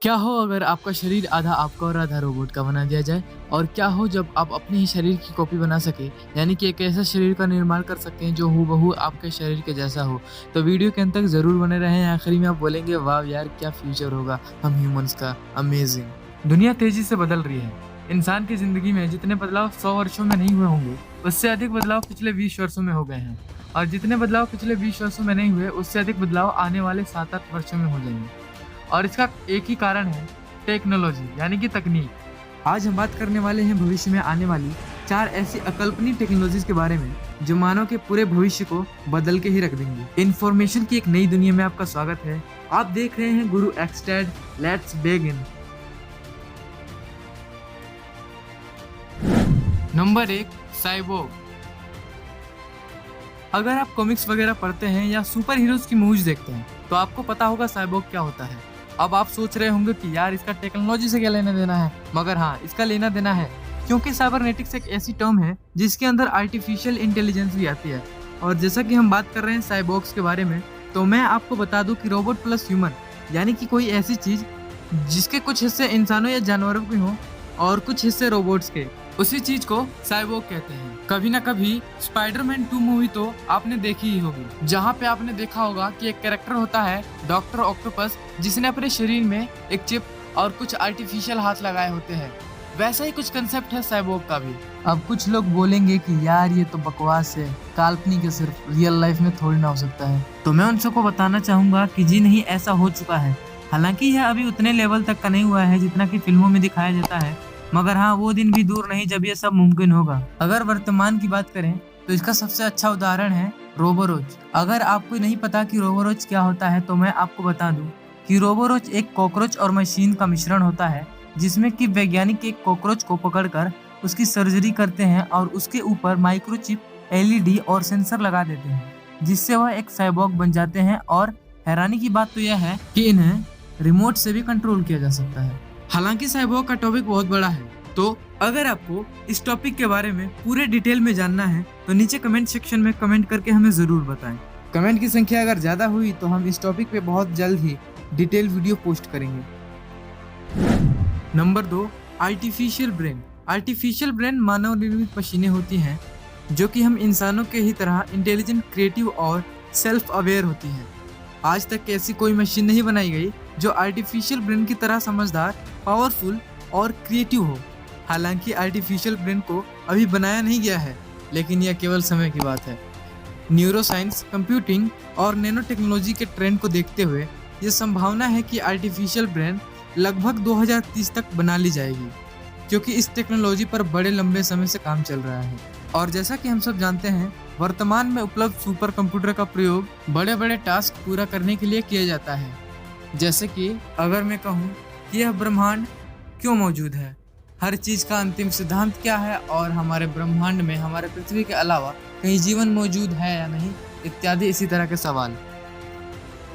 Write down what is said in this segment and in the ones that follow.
क्या हो अगर आपका शरीर आधा आपका और आधा रोबोट का बना दिया जाए? और क्या हो जब आप अपने ही शरीर की कॉपी बना सके, यानी कि एक ऐसा शरीर का निर्माण कर सकते हैं जो हूबहू आपके शरीर के जैसा हो। तो वीडियो के अंत तक ज़रूर बने रहें, आखिरी में आप बोलेंगे वाह यार क्या फ्यूचर होगा हम ह्यूमंस का, अमेजिंग। दुनिया तेजी से बदल रही है। इंसान की ज़िंदगी में जितने बदलाव 100 वर्षों में नहीं हुए होंगे, उससे अधिक बदलाव पिछले 20 वर्षों में हो गए हैं। और जितने बदलाव पिछले 20 वर्षों में नहीं हुए, उससे अधिक बदलाव आने वाले 7-8 वर्षों में हो जाएंगे। और इसका एक ही कारण है, टेक्नोलॉजी यानी कि तकनीक। आज हम बात करने वाले हैं भविष्य में आने वाली 4 ऐसी अकल्पनीय टेक्नोलॉजीज के बारे में जो मानव के पूरे भविष्य को बदल के ही रख देंगी। इन्फॉर्मेशन की एक नई दुनिया में आपका स्वागत है। आप देख रहे हैं गुरु एक्सटेड, लेट्स बिगिन। Number 1, cyborg. अगर आप कॉमिक्स वगैरह पढ़ते हैं या सुपर हीरोज की मूवीज देखते हैं तो आपको पता होगा साइबोर्ग क्या होता है। अब आप सोच रहे होंगे कि यार इसका टेक्नोलॉजी से क्या लेना देना है, मगर हाँ, इसका लेना देना है, क्योंकि साइबरनेटिक्स एक ऐसी टर्म है जिसके अंदर आर्टिफिशियल इंटेलिजेंस भी आती है। और जैसा कि हम बात कर रहे हैं साइबोर्ग्स के बारे में, तो मैं आपको बता दूं कि रोबोट प्लस ह्यूमन, यानी कि कोई ऐसी चीज जिसके कुछ हिस्से इंसानों या जानवरों के हों और कुछ हिस्से रोबोट्स के, उसी चीज को साइबोर्ग कहते हैं। कभी ना कभी स्पाइडरमैन 2 मूवी तो आपने देखी ही होगी, जहाँ पे आपने देखा होगा कि एक कैरेक्टर होता है डॉक्टर ऑक्टोपस, जिसने अपने शरीर में एक चिप और कुछ आर्टिफिशियल हाथ लगाए होते हैं। वैसा ही कुछ कंसेप्ट है साइबोर्ग का भी। अब कुछ लोग बोलेंगे कि यार ये तो बकवास है, काल्पनिक है, सिर्फ रियल लाइफ में थोड़ी ना हो सकता है। तो मैं उन सबको बताना चाहूंगा कि जी नहीं, ऐसा हो चुका है। हालांकि यह अभी उतने लेवल तक का नहीं हुआ है जितना कि फिल्मों में दिखाया जाता है, मगर हाँ, वो दिन भी दूर नहीं जब ये सब मुमकिन होगा। अगर वर्तमान की बात करें तो इसका सबसे अच्छा उदाहरण है रोबोरोच। अगर आपको नहीं पता कि रोबोरोच क्या होता है तो मैं आपको बता दूं कि रोबोरोच एक कॉकरोच और मशीन का मिश्रण होता है, जिसमें कि वैज्ञानिक एक कॉकरोच को पकड़कर उसकी सर्जरी करते हैं और उसके ऊपर माइक्रोचिप, एलईडी और सेंसर लगा देते हैं, जिससे वह एक साइबोर्ग बन जाते हैं। और हैरानी की बात तो यह है कि इन्हें रिमोट से भी कंट्रोल किया जा सकता है। हालांकि साइबोर्ग का टॉपिक बहुत बड़ा है, तो अगर आपको इस टॉपिक के बारे में पूरे डिटेल में जानना है तो नीचे कमेंट सेक्शन में कमेंट करके हमें जरूर बताएं। कमेंट की संख्या अगर ज्यादा हुई तो हम इस टॉपिक पे बहुत जल्द ही डिटेल वीडियो पोस्ट करेंगे। Number 2, artificial brain. Artificial brain मानव निर्मित मशीनें होती हैं जो कि हम इंसानों के ही तरह इंटेलिजेंट, क्रिएटिव और सेल्फ अवेयर होती हैं। आज तक ऐसी कोई मशीन नहीं बनाई गई जो आर्टिफिशियल ब्रेन की तरह समझदार, पावरफुल और क्रिएटिव हो। हालांकि आर्टिफिशियल ब्रेन को अभी बनाया नहीं गया है, लेकिन यह केवल समय की बात है। न्यूरोसाइंस, कंप्यूटिंग और नैनो टेक्नोलॉजी के ट्रेंड को देखते हुए यह संभावना है कि आर्टिफिशियल ब्रेन लगभग 2030 तक बना ली जाएगी, क्योंकि इस टेक्नोलॉजी पर बड़े लंबे समय से काम चल रहा है। और जैसा कि हम सब जानते हैं, वर्तमान में उपलब्ध सुपर कंप्यूटर का प्रयोग बड़े बड़े टास्क पूरा करने के लिए किया जाता है। जैसे कि अगर मैं कहूँ कि यह ब्रह्मांड क्यों मौजूद है, हर चीज का अंतिम सिद्धांत क्या है, और हमारे ब्रह्मांड में हमारे पृथ्वी के अलावा कहीं जीवन मौजूद है या नहीं, इत्यादि इसी तरह के सवाल,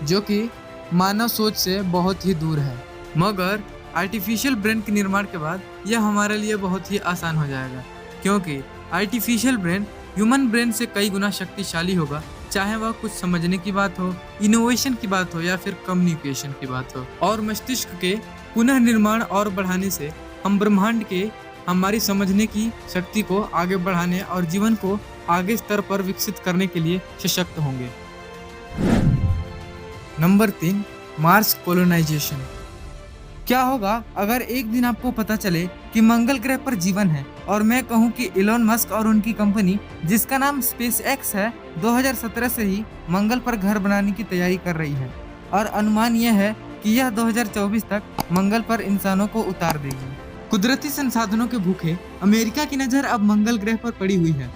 जो कि मानव सोच से बहुत ही दूर है। मगर आर्टिफिशियल ब्रेन के निर्माण के बाद यह हमारे लिए बहुत ही आसान हो जाएगा, क्योंकि आर्टिफिशियल ब्रेन ह्यूमन ब्रेन से कई गुना शक्तिशाली होगा, चाहे वह कुछ समझने की बात हो, इनोवेशन की बात हो या फिर कम्युनिकेशन की बात हो। और मस्तिष्क के पुनः निर्माण और बढ़ाने से हम ब्रह्मांड के हमारी समझने की शक्ति को आगे बढ़ाने और जीवन को आगे स्तर पर विकसित करने के लिए सशक्त होंगे। Number 3, Mars colonisation. क्या होगा अगर एक दिन आपको पता चले कि मंगल ग्रह पर जीवन है, और मैं कहूं कि इलोन मस्क और उनकी कंपनी, जिसका नाम स्पेस एक्स है, 2017 से ही मंगल पर घर बनाने की तैयारी कर रही है, और अनुमान यह है कि यह 2024 तक मंगल पर इंसानों को उतार देगी। कुदरती संसाधनों के भूखे अमेरिका की नज़र अब मंगल ग्रह पर पड़ी हुई है।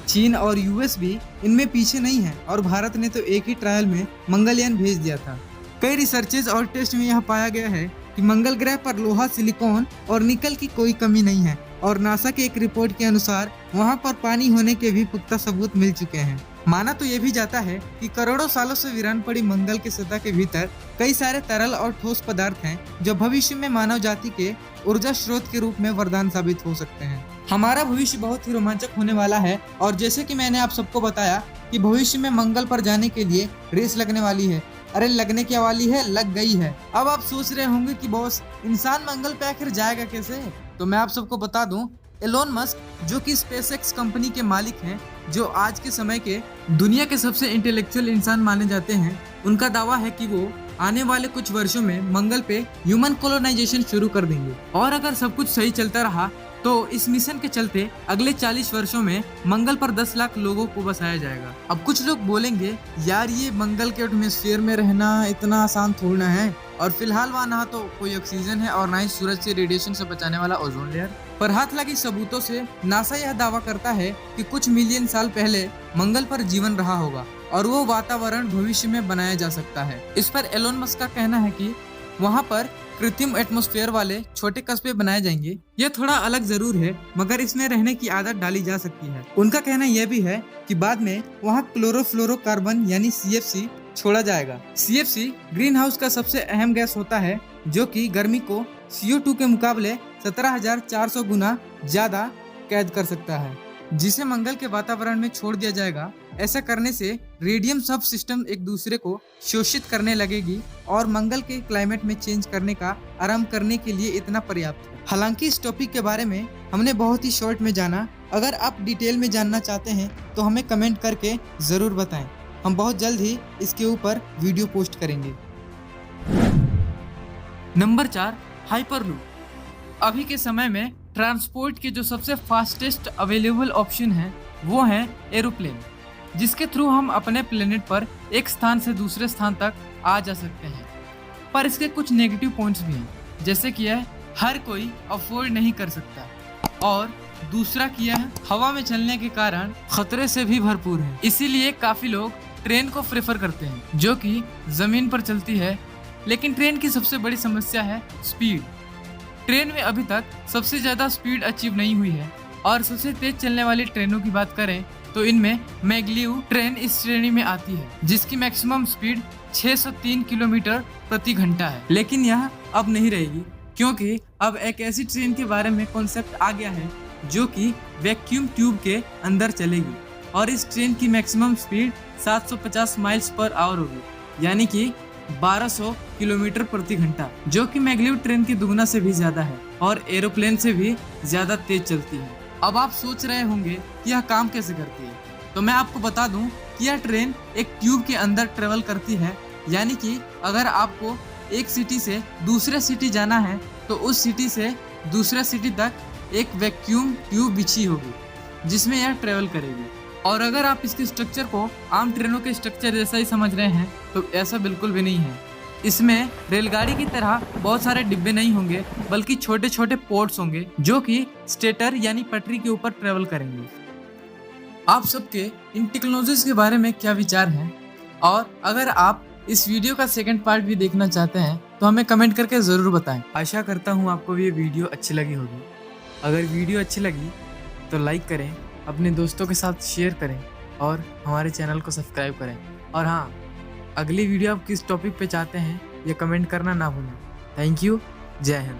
चीन और यूएस भी इनमें पीछे नहीं है, और भारत ने तो एक ही ट्रायल में मंगलयान भेज दिया था। कई रिसर्चेज और टेस्ट में यह पाया गया है कि मंगल ग्रह पर लोहा, सिलिकॉन और निकल की कोई कमी नहीं है, और नासा के एक रिपोर्ट के अनुसार वहां पर पानी होने के भी पुख्ता सबूत मिल चुके हैं। माना तो ये भी जाता है कि करोड़ों सालों से वीरान पड़ी मंगल की सतह के भीतर कई सारे तरल और ठोस पदार्थ हैं जो भविष्य में मानव जाति के ऊर्जा स्रोत के रूप में वरदान साबित हो सकते हैं। हमारा भविष्य बहुत ही रोमांचक होने वाला है, और जैसे कि मैंने आप सबको बताया कि भविष्य में मंगल पर जाने के लिए रेस लगने वाली है, अरे लगने क्या वाली है, लग गई है। अब आप सोच रहे होंगे कि बॉस इंसान मंगल पे आखिर जाएगा कैसे, तो मैं आप सबको बता दूं, एलोन मस्क जो कि स्पेसएक्स कंपनी के मालिक हैं, जो आज के समय के दुनिया के सबसे इंटेलेक्चुअल इंसान माने जाते हैं, उनका दावा है कि वो आने वाले कुछ वर्षों में मंगल पे ह्यूमन कोलोनाइजेशन शुरू कर देंगे। और अगर सब कुछ सही चलता रहा तो इस मिशन के चलते अगले 40 वर्षों में मंगल पर 10 लाख लोगों को बसाया जाएगा। अब कुछ लोग बोलेंगे यार ये मंगल के एटमॉस्फेयर में रहना इतना आसान थोड़ा है, और फिलहाल वहाँ ना तो कोई ऑक्सीजन है और ना ही सूरज से रेडिएशन से बचाने वाला ओजोन लेयर। पर हाथ लगी सबूतों से नासा यह दावा करता है कि कुछ मिलियन साल पहले मंगल पर जीवन रहा होगा और वो वातावरण भविष्य में बनाया जा सकता है। इस पर एलोन मस्क का कहना है कि वहाँ पर कृत्रिम एटमॉस्फेयर वाले छोटे कस्बे बनाए जाएंगे। यह थोड़ा अलग जरूर है, मगर इसमें रहने की आदत डाली जा सकती है। उनका कहना यह भी है कि बाद में वहाँ क्लोरोफ्लोरोकार्बन यानी CFC छोड़ा जाएगा। CFC ग्रीन हाउस का सबसे अहम गैस होता है, जो कि गर्मी को CO2 के मुकाबले 17,400 गुना ज्यादा कैद कर सकता है, जिसे मंगल के वातावरण में छोड़ दिया जाएगा। ऐसा करने से रेडियम सब सिस्टम एक दूसरे को शोषित करने लगेगी और मंगल के क्लाइमेट में चेंज करने का आरंभ करने के लिए इतना पर्याप्त है। हालांकि इस टॉपिक के बारे में हमने बहुत ही शॉर्ट में जाना। अगर आप डिटेल में जानना चाहते हैं तो हमें कमेंट करके ज़रूर बताएं। हम बहुत जल्द ही इसके ऊपर वीडियो पोस्ट करेंगे। Number 4, hyperloop. अभी के समय में ट्रांसपोर्ट के जो सबसे फास्टेस्ट अवेलेबल ऑप्शन है वो है एरोप्लेन, जिसके थ्रू हम अपने प्लेनेट पर एक स्थान से दूसरे स्थान तक आ जा सकते हैं। पर इसके कुछ नेगेटिव पॉइंट्स भी हैं, जैसे कि यह हर कोई अफोर्ड नहीं कर सकता, और दूसरा कि यह हवा में चलने के कारण खतरे से भी भरपूर है। इसीलिए काफ़ी लोग ट्रेन को प्रेफर करते हैं, जो कि ज़मीन पर चलती है। लेकिन ट्रेन की सबसे बड़ी समस्या है स्पीड। ट्रेन में अभी तक सबसे ज़्यादा स्पीड अचीव नहीं हुई है, और सबसे तेज चलने वाली ट्रेनों की बात करें तो इनमें मैग्लीव ट्रेन इस श्रेणी में आती है, जिसकी मैक्सिमम स्पीड 603 किलोमीटर प्रति घंटा है। लेकिन यह अब नहीं रहेगी, क्योंकि अब एक ऐसी ट्रेन के बारे में कॉन्सेप्ट आ गया है जो कि वैक्यूम ट्यूब के अंदर चलेगी, और इस ट्रेन की maximum speed 750 miles per hour होगी, यानी कि 1200 किलोमीटर प्रति घंटा, जो कि मैग्लीव ट्रेन की दुगना से भी ज्यादा है और एरोप्लेन से भी ज्यादा तेज चलती है। अब आप सोच रहे होंगे कि यह काम कैसे करती है, तो मैं आपको बता दूं कि यह ट्रेन एक ट्यूब के अंदर ट्रेवल करती है। यानी कि अगर आपको एक सिटी से दूसरे सिटी जाना है तो उस सिटी से दूसरे सिटी तक एक वैक्यूम ट्यूब बिछी होगी, जिसमें यह ट्रेवल करेगी। और अगर आप इसके स्ट्रक्चर को आम ट्रेनों के स्ट्रक्चर जैसा ही समझ रहे हैं तो ऐसा बिल्कुल भी नहीं है। इसमें रेलगाड़ी की तरह बहुत सारे डिब्बे नहीं होंगे, बल्कि छोटे छोटे पोर्ट्स होंगे, जो कि स्टेटर यानी पटरी के ऊपर ट्रेवल करेंगे। आप सबके इन टेक्नोलॉजीज के बारे में क्या विचार हैं? और अगर आप इस वीडियो का सेकंड पार्ट भी देखना चाहते हैं तो हमें कमेंट करके ज़रूर बताएं। आशा करता हूँ आपको ये वीडियो अच्छी लगी होगी। अगर वीडियो अच्छी लगी तो लाइक करें, अपने दोस्तों के साथ शेयर करें और हमारे चैनल को सब्सक्राइब करें। और हाँ, अगली वीडियो आप किस टॉपिक पे चाहते हैं ये कमेंट करना ना भूलें। Thank you. जय हिंद।